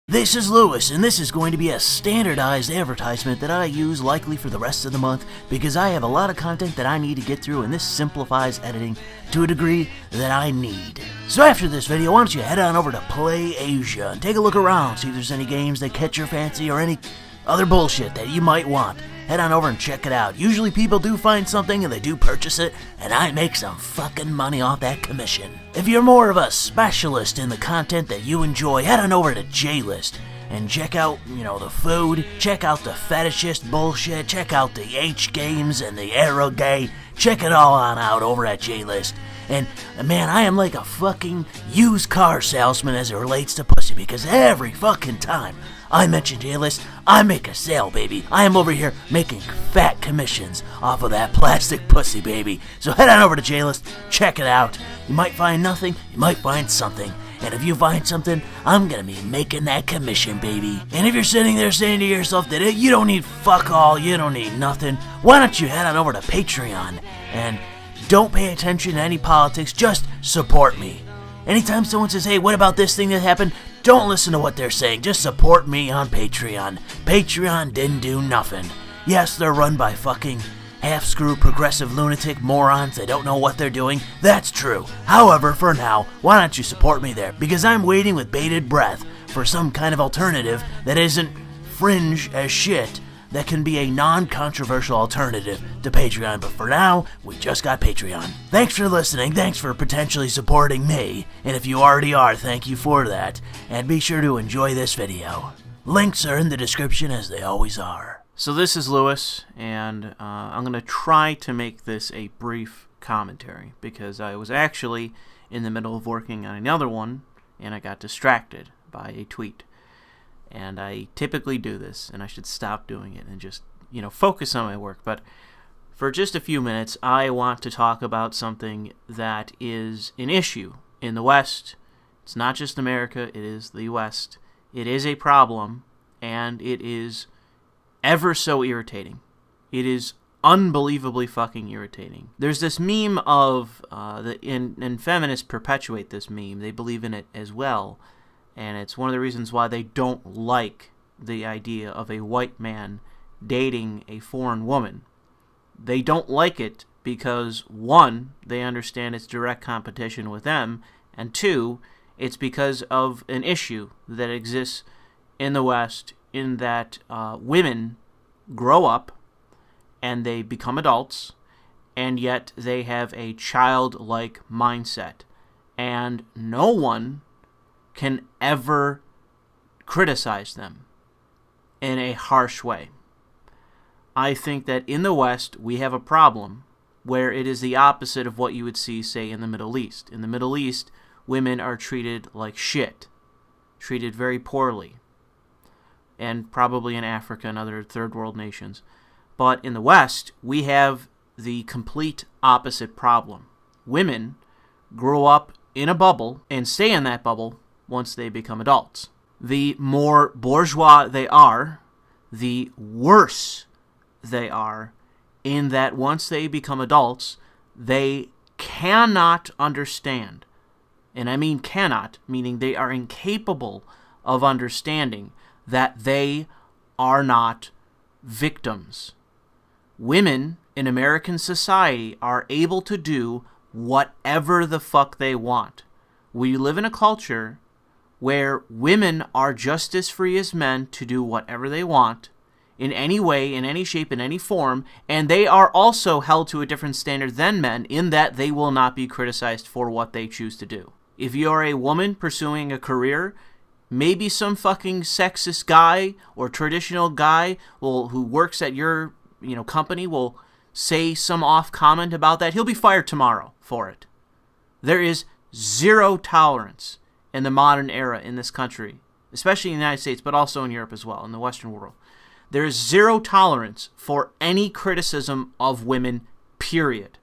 This is Louis, and this is going to be a standardized advertisement that I use likely for the rest of the month because I have a lot of content that I need to get through, and this simplifies editing to a degree that I need. So after this video, why don't you head on over to Play Asia and take a look around, see if there's any games that catch your fancy or any other bullshit that you might want. Head on over and check it out. Usually people do find something and they do purchase it, and I make some fucking money off that commission. If you're more of a specialist in the content that you enjoy, head on over to J-List and check out, the food, check out the fetishist bullshit, check out the H-games and the Aero gay, check it all on out over at J-List. And man, I am like a fucking used car salesman as it relates to pussy, because every fucking time I mention J-List, I make a sale, baby. I am over here making fat commissions off of that plastic pussy, baby. So head on over to J-List, check it out. You might find nothing, you might find something. And if you find something, I'm gonna be making that commission, baby. And if you're sitting there saying to yourself that you don't need fuck all, you don't need nothing, why don't you head on over to Patreon and don't pay attention to any politics, just support me. Anytime someone says, hey, what about this thing that happened? Don't listen to what they're saying, just support me on Patreon. Patreon didn't do nothing. Yes, they're run by fucking half-screw progressive lunatic morons that don't know what they're doing. That's true. However, for now, why don't you support me there? Because I'm waiting with bated breath for some kind of alternative that isn't fringe as shit, that can be a non-controversial alternative to Patreon, but for now, we just got Patreon. Thanks for listening, thanks for potentially supporting me, and if you already are, thank you for that, and be sure to enjoy this video. Links are in the description as they always are. So this is Louis, and I'm going to try to make this a brief commentary, because I was actually in the middle of working on another one, and I got distracted by a tweet. And I typically do this, and I should stop doing it and just, focus on my work. But for just a few minutes, I want to talk about something that is an issue in the West. It's not just America, it is the West. It is a problem, and it is ever so irritating. It is unbelievably fucking irritating. There's this meme of, and feminists perpetuate this meme. They believe in it as well. And it's one of the reasons why they don't like the idea of a white man dating a foreign woman. They don't like it because, one, they understand it's direct competition with them, and two, it's because of an issue that exists in the West in that women grow up and they become adults, and yet they have a childlike mindset. And no one can ever criticize them in a harsh way. I think that in the West, we have a problem where it is the opposite of what you would see, say, in the Middle East. In the Middle East, women are treated like shit, treated very poorly, and probably in Africa and other third world nations. But in the West, we have the complete opposite problem. Women grow up in a bubble and stay in that bubble once they become adults. The more bourgeois they are, the worse they are, in that once they become adults, they cannot understand. And I mean cannot, meaning they are incapable of understanding that they are not victims. Women in American society are able to do whatever the fuck they want. We live in a culture where women are just as free as men to do whatever they want, in any way, in any shape, in any form, and they are also held to a different standard than men in that they will not be criticized for what they choose to do. If you are a woman pursuing a career, maybe some fucking sexist guy or traditional guy who works at your company will say some off comment about that. He'll be fired tomorrow for it. There is zero tolerance in the modern era in this country, especially in the United States, but also in Europe as well, in the Western world. There is zero tolerance for any criticism of women, period.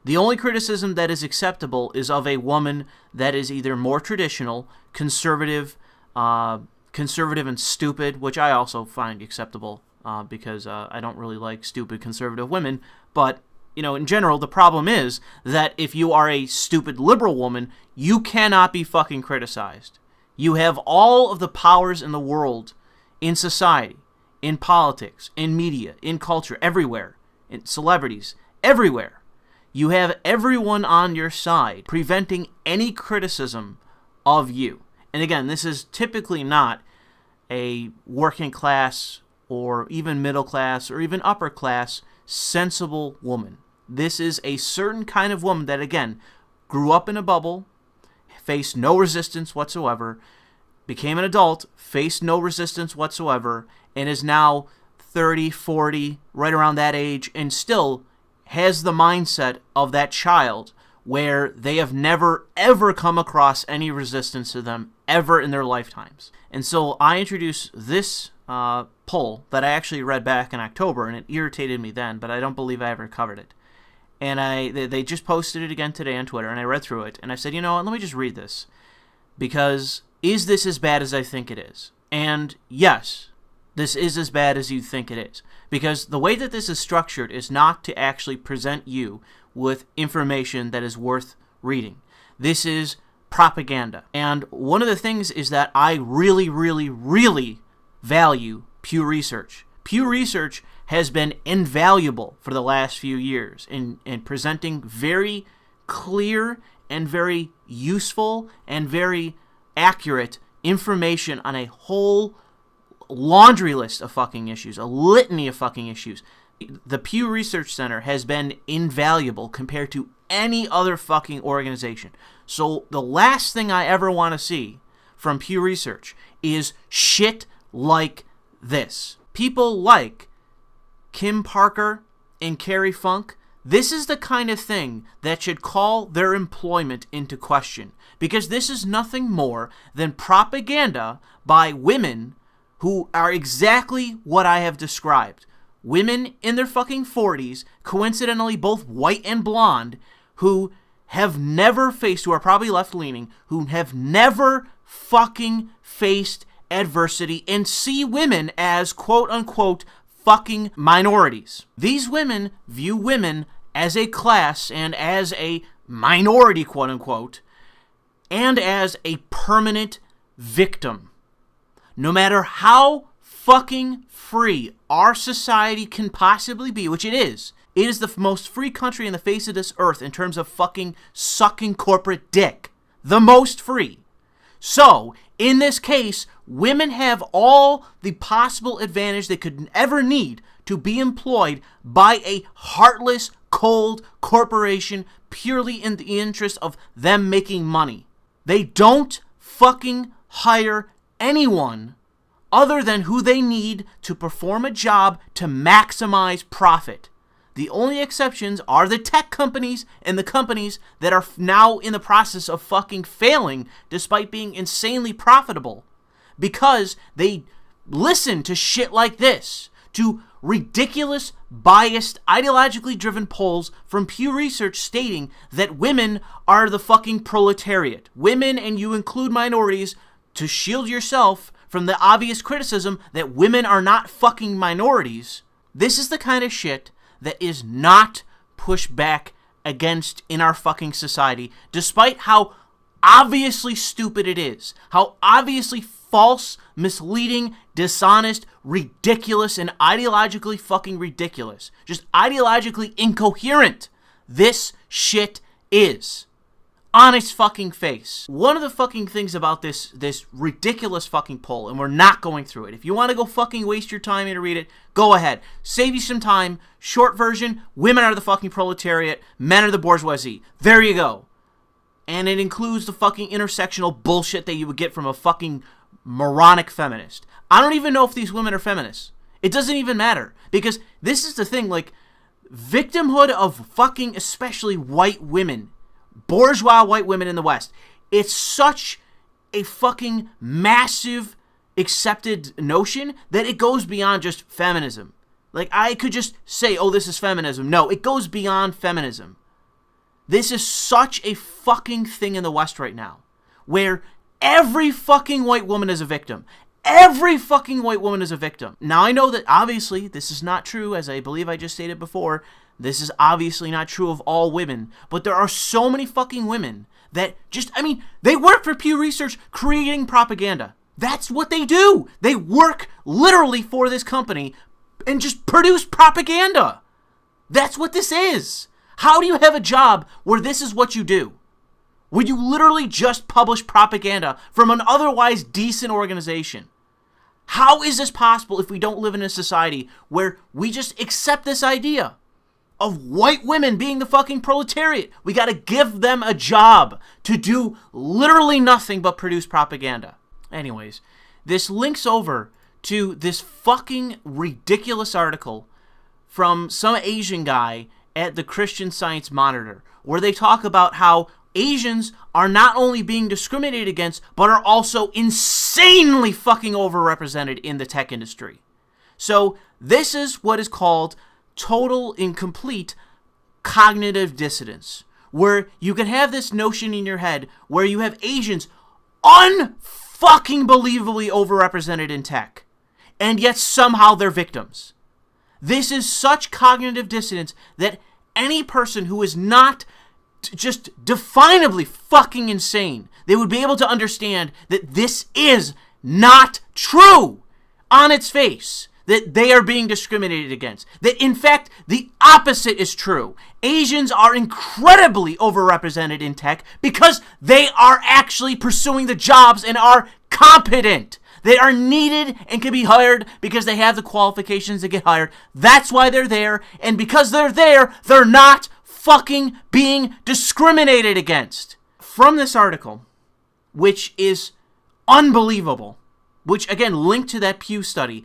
The only criticism that is acceptable is of a woman that is either more traditional, conservative and stupid, which I also find acceptable because I don't really like stupid conservative women, but in general, the problem is that if you are a stupid liberal woman, you cannot be fucking criticized. You have all of the powers in the world, in society, in politics, in media, in culture, everywhere, in celebrities, everywhere. You have everyone on your side preventing any criticism of you. And again, this is typically not a working class or even middle class or even upper class sensible woman. This is a certain kind of woman that, again, grew up in a bubble, faced no resistance whatsoever, became an adult, faced no resistance whatsoever, and is now 30, 40, right around that age, and still has the mindset of that child where they have never, ever come across any resistance to them ever in their lifetimes. And so I introduced this poll that I actually read back in October, and it irritated me then, but I don't believe I ever covered it. And they just posted it again today on Twitter, and I read through it, and I said, you know what, let me just read this, because is this as bad as I think it is? And yes, this is as bad as you think it is, because the way that this is structured is not to actually present you with information that is worth reading. This is propaganda. And one of the things is that I really, really, really value Pew Research. Pew Research has been invaluable for the last few years in presenting very clear and very useful and very accurate information on a whole laundry list of fucking issues, a litany of fucking issues. The Pew Research Center has been invaluable compared to any other fucking organization. So the last thing I ever want to see from Pew Research is shit like this. People like Kim Parker and Carrie Funk, this is the kind of thing that should call their employment into question, because this is nothing more than propaganda by women who are exactly what I have described. Women in their fucking 40s, coincidentally both white and blonde, who have never faced, who are probably left-leaning, who have never fucking faced adversity and see women as quote-unquote fucking minorities. These women view women as a class and as a minority, quote-unquote, and as a permanent victim. No matter how fucking free our society can possibly be, which it is the most free country in the face of this earth in terms of fucking sucking corporate dick. The most free. So, in this case, women have all the possible advantage they could ever need to be employed by a heartless, cold corporation purely in the interest of them making money. They don't fucking hire anyone other than who they need to perform a job to maximize profit. The only exceptions are the tech companies and the companies that are now in the process of fucking failing despite being insanely profitable because they listen to shit like this, to ridiculous, biased, ideologically driven polls from Pew Research stating that women are the fucking proletariat. Women, and you include minorities, to shield yourself from the obvious criticism that women are not fucking minorities. This is the kind of shit that is not pushed back against in our fucking society, despite how obviously stupid it is, how obviously false, misleading, dishonest, ridiculous, and ideologically fucking ridiculous, just ideologically incoherent this shit is. On its fucking face. One of the fucking things about this ridiculous fucking poll, and we're not going through it. If you want to go fucking waste your time and read it, go ahead. Save you some time. Short version, women are the fucking proletariat, men are the bourgeoisie. There you go. And it includes the fucking intersectional bullshit that you would get from a fucking moronic feminist. I don't even know if these women are feminists. It doesn't even matter. Because this is the thing, like, victimhood of fucking especially white women, bourgeois white women in the West, it's such a fucking massive accepted notion that it goes beyond just feminism. Like, I could just say, oh, this is feminism. No, it goes beyond feminism. This is such a fucking thing in the West right now, where every fucking white woman is a victim. Every fucking white woman is a victim. Now, I know that obviously this is not true, as I believe I just stated before. This is obviously not true of all women, but there are so many fucking women that they work for Pew Research creating propaganda. That's what they do. They work literally for this company and just produce propaganda. That's what this is. How do you have a job where this is what you do? Where you literally just publish propaganda from an otherwise decent organization? How is this possible if we don't live in a society where we just accept this idea of white women being the fucking proletariat? We gotta give them a job to do literally nothing but produce propaganda. Anyways, this links over to this fucking ridiculous article from some Asian guy at the Christian Science Monitor, where they talk about how Asians are not only being discriminated against, but are also insanely fucking overrepresented in the tech industry. So this is what is called total incomplete cognitive dissonance, where you can have this notion in your head where you have Asians unfucking believably overrepresented in tech, and yet somehow they're victims. This is such cognitive dissonance that any person who is not just definably fucking insane, they would be able to understand that this is not true on its face, that they are being discriminated against, that in fact the opposite is true. Asians are incredibly overrepresented in tech because they are actually pursuing the jobs and are competent. They are needed and can be hired because they have the qualifications to get hired. That's why they're there. And because they're there, they're not fucking being discriminated against. From this article, which is unbelievable, which again linked to that Pew study,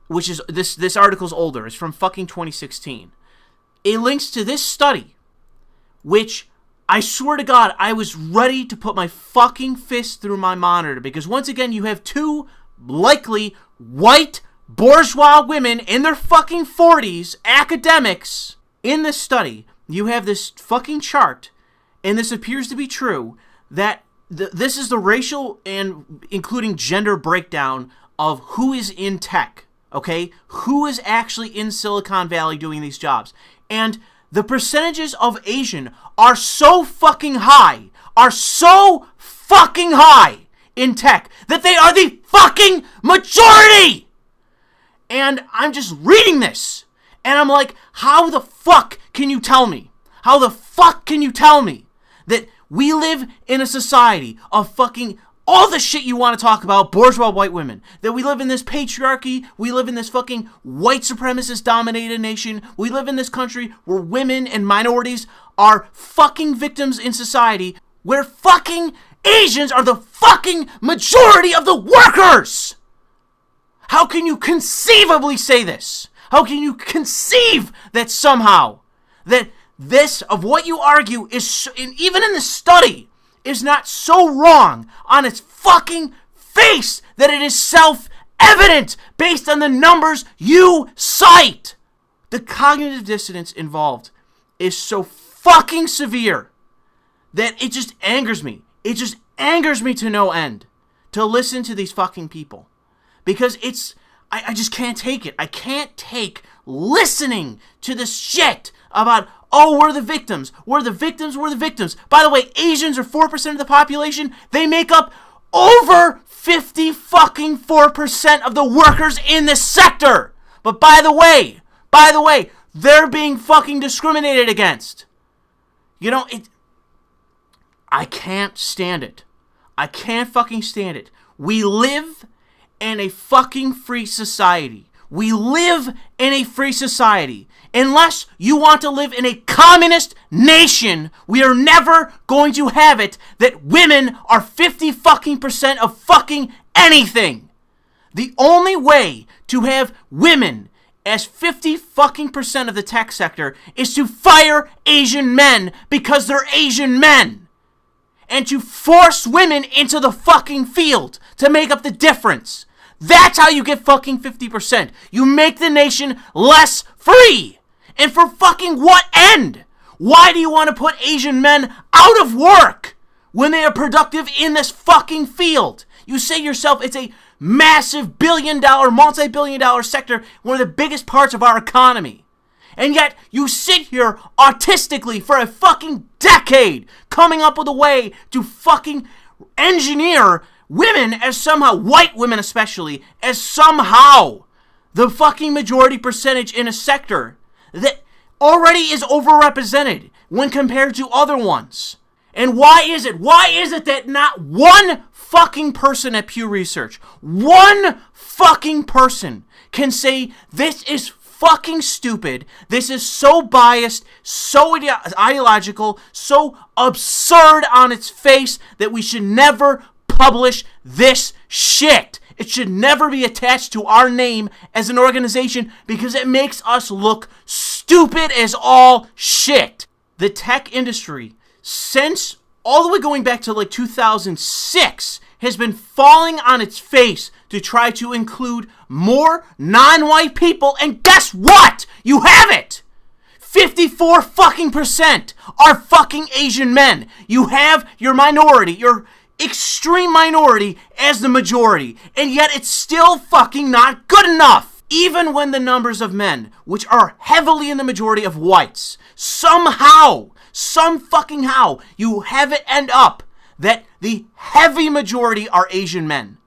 which is this article's older. It's from fucking 2016. It links to this study, which I swear to God, I was ready to put my fucking fist through my monitor, because once again, you have two likely white bourgeois women in their fucking 40s, academics, in this study. You have this fucking chart, and this appears to be true, that this is the racial and including gender breakdown of who is in tech, okay? Who is actually in Silicon Valley doing these jobs. And the percentages of Asian are so fucking high, in tech, that they are the fucking majority! And I'm just reading this, and I'm like, how the fuck can you tell me? How the fuck can you tell me that we live in a society of fucking all the shit you want to talk about, bourgeois white women, that we live in this patriarchy, we live in this fucking white supremacist dominated nation, we live in this country where women and minorities are fucking victims in society, where fucking Asians are the fucking majority of the workers? How can you conceivably say this? How can you conceive that somehow that this, of what you argue, is, even in the study, is not so wrong on its fucking face that it is self-evident based on the numbers you cite? The cognitive dissonance involved is so fucking severe that it just angers me. It just angers me to no end to listen to these fucking people. Because I just can't take it. I can't take listening to this shit about, oh, we're the victims. We're the victims. We're the victims. By the way, Asians are 4% of the population. They make up over 54% of the workers in this sector. But by the way, they're being fucking discriminated against. You know, I can't stand it. I can't fucking stand it. We live in a fucking free society. We live in a free society. Unless you want to live in a communist nation, we are never going to have it that women are 50% of fucking anything. The only way to have women as 50% of the tech sector is to fire Asian men because they're Asian men. And to force women into the fucking field to make up the difference. That's how you get fucking 50%. You make the nation less free. And for fucking what end? Why do you want to put Asian men out of work when they are productive in this fucking field? You say yourself it's a massive multi-billion dollar sector, one of the biggest parts of our economy. And yet, you sit here artistically for a fucking decade coming up with a way to fucking engineer women as somehow, white women especially, as somehow the fucking majority percentage in a sector that already is overrepresented when compared to other ones. And why is it? Why is it that not one fucking person at Pew Research, one fucking person can say this is fucking stupid, this is so biased, so ideological, so absurd on its face that we should never publish this shit. It should never be attached to our name as an organization because it makes us look stupid as all shit. The tech industry, since all the way going back to like 2006, has been falling on its face to try to include more non-white people, and guess what? You have it! 54 fucking percent are fucking Asian men. You have your minority, your extreme minority as the majority, and yet it's still fucking not good enough. Even when the numbers of men, which are heavily in the majority of whites, somehow, some fucking how, you have it end up that the heavy majority are Asian men.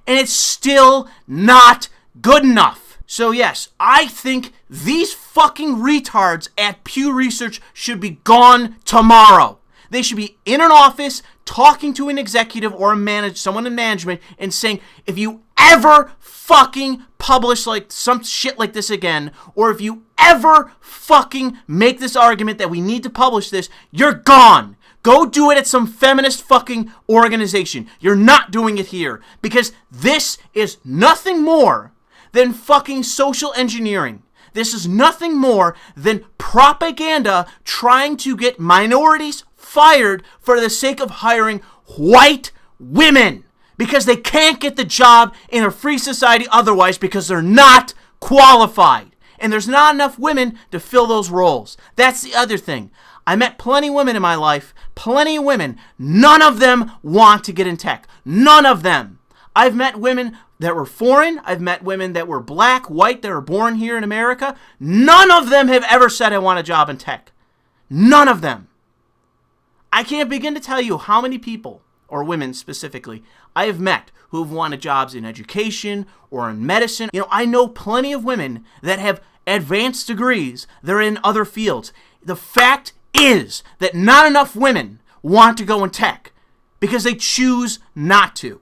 And it's still not good enough. So yes, I think these fucking retards at Pew Research should be gone tomorrow. They should be in an office talking to an executive or someone in management and saying, if you ever fucking publish like some shit like this again, or if you ever fucking make this argument that we need to publish this, you're gone. Go do it at some feminist fucking organization. You're not doing it here because this is nothing more than fucking social engineering. This is nothing more than propaganda trying to get minorities fired for the sake of hiring white women because they can't get the job in a free society otherwise because they're not qualified. And there's not enough women to fill those roles. That's the other thing. I met plenty of women in my life, plenty of women. None of them want to get in tech. None of them. I've met women that were foreign. I've met women that were black, white, that were born here in America. None of them have ever said I want a job in tech. None of them. I can't begin to tell you how many people, or women specifically, I have met who have wanted jobs in education or in medicine. You know, I know plenty of women that have advanced degrees. They're in other fields. The fact is that not enough women want to go in tech because they choose not to.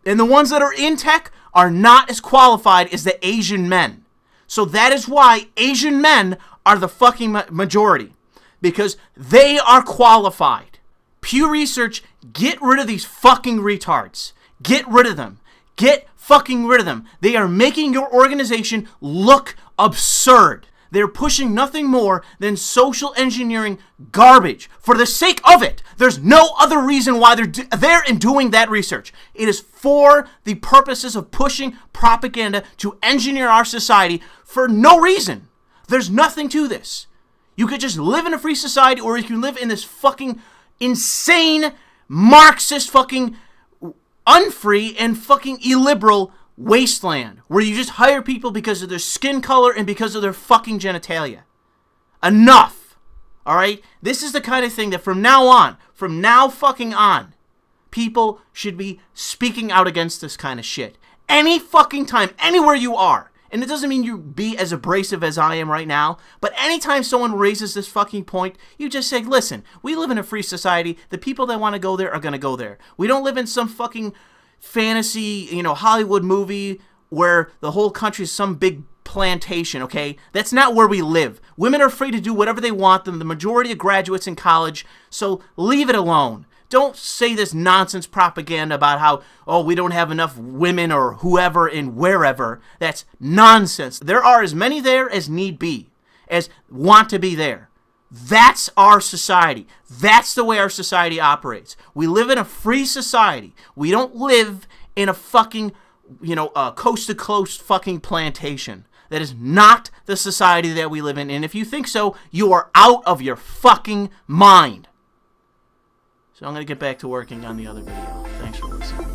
And the ones that are in tech are not as qualified as the Asian men. So that is why Asian men are the fucking majority. Because they are qualified. Pew Research, get rid of these fucking retards. Get rid of them. Get fucking rid of them. They are making your organization look absurd. They're pushing nothing more than social engineering garbage for the sake of it. There's no other reason why they're there and doing that research. It is for the purposes of pushing propaganda to engineer our society for no reason. There's nothing to this. You could just live in a free society, or you can live in this fucking insane Marxist fucking unfree and fucking illiberal wasteland where you just hire people because of their skin color and because of their fucking genitalia. Enough. Alright? This is the kind of thing that from now fucking on, people should be speaking out against this kind of shit. Any fucking time, anywhere you are. And it doesn't mean you be as abrasive as I am right now, but anytime someone raises this fucking point, you just say, listen, we live in a free society. The people that want to go there are going to go there. We don't live in some fucking fantasy, Hollywood movie where the whole country is some big plantation, okay? That's not where we live. Women are free to do whatever they want, the majority of graduates in college, so leave it alone. Don't say this nonsense propaganda about how, we don't have enough women or whoever and wherever. That's nonsense. There are as many there as need be, as want to be there. That's our society. That's the way our society operates. We live in a free society. We don't live in a fucking, coast-to-coast fucking plantation. That is not the society that we live in. And if you think so, you are out of your fucking mind. So I'm going to get back to working on the other video. Thanks for listening.